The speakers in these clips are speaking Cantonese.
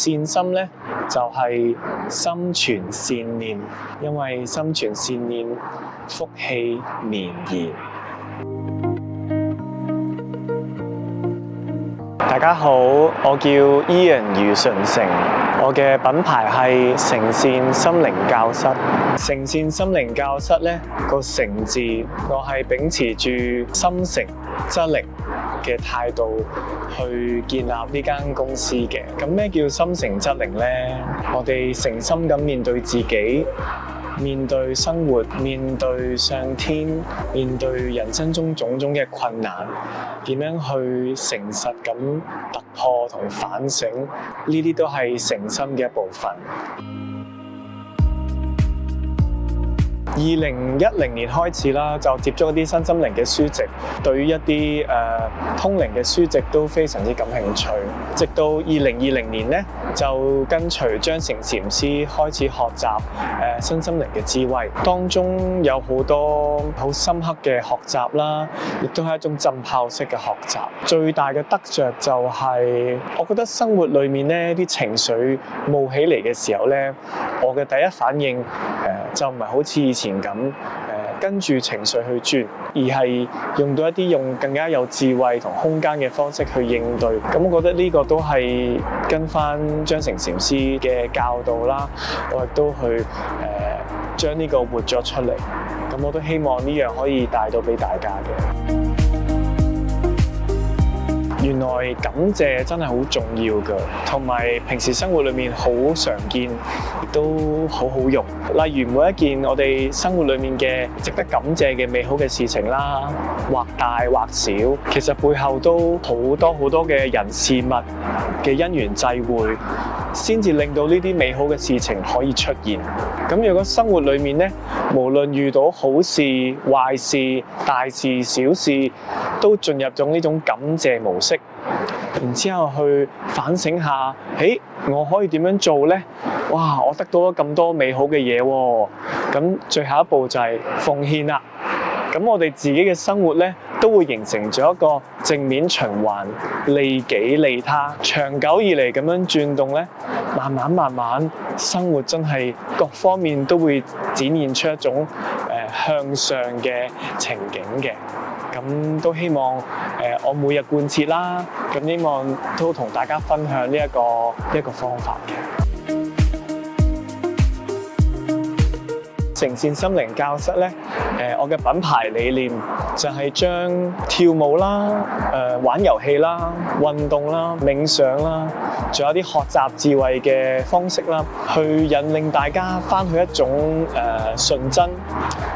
善心咧就係心存善念，因為心存善念，福氣綿延。大家好，我叫 Ian 余純成，我嘅品牌係誠善心靈教室。誠善心靈教室咧個誠字，我係秉持住心誠則靈嘅態度去建立呢間公司嘅。咁咩叫心誠則靈咧？我哋誠心咁面對自己，面對生活，面對上天，面對人生中種種嘅困難，點樣去誠實咁突破同反省，呢啲都係誠心嘅一部分。2010年開始啦，就接觸一啲身心靈嘅書籍，對於一啲通靈嘅書籍都非常之感興趣。直到2020年咧，就跟隨張成禪師開始學習身心靈嘅智慧，當中有好多好深刻嘅學習啦，亦都係一種浸泡式嘅學習。最大嘅得着就係，我覺得生活裏面咧啲情緒冒起嚟嘅時候咧，我嘅第一反應就唔係好似以前咁跟住情緒去轉，而係用到一啲用更加有智慧同空間嘅方式去應對。咁我覺得呢個都係跟翻張成禪師嘅教導啦，我亦都去將呢個活咗出嚟。咁我都希望呢樣可以帶到俾大家嘅。原來感謝真係好重要㗎，同埋平時生活裏面好常見，亦都好好用。例如每一件我哋生活裏面嘅值得感謝嘅美好嘅事情啦，或大或小，其實背後都好多嘅人事物嘅因緣際會，先至令到呢啲美好嘅事情可以出現。咁如果生活裏面咧，無論遇到好事、壞事、大事、小事，都進入咗呢種感謝模式，然之後去反省下，我可以點樣做呢？哇！我得到咗咁多美好嘅嘢喎，咁最後一步就係奉獻啦。咁我哋自己嘅生活咧，都會形成咗一個正面循環，利己利他，長久以嚟咁樣轉動咧，慢慢生活真係各方面都會展現出一種向上嘅情景嘅。咁都希望我每日貫徹啦，咁希望都同大家分享呢一個方法嘅。誠善心靈教室咧，我嘅品牌理念就係將跳舞啦、玩遊戲啦、運動啦、冥想啦，仲有啲學習智慧嘅方式啦，去引領大家翻去一種純真，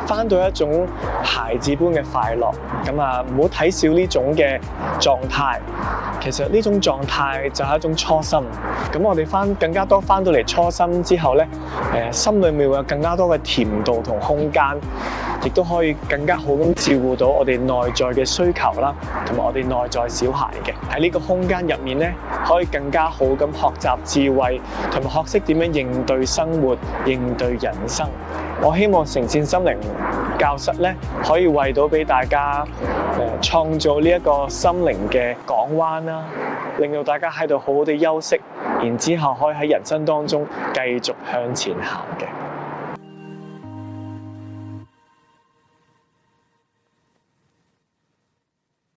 翻到一種孩子般嘅快樂。咁啊，唔好睇小呢種嘅狀態。其實呢種狀態就係一種初心。咁我哋更加多翻到嚟初心之後咧，心裏面會有更加多嘅甜度同空間，亦都可以更加好咁照顧到我哋內在嘅需求啦，同埋我哋內在小孩嘅。喺呢個空間入面咧，可以更加好咁學習智慧，同埋學識點樣應對生活、應對人生。我希望誠善心靈教室咧，可以為到俾大家創造呢一個心靈嘅港灣啦，令到大家喺度好好地休息，然之後可以喺人生當中繼續向前行嘅。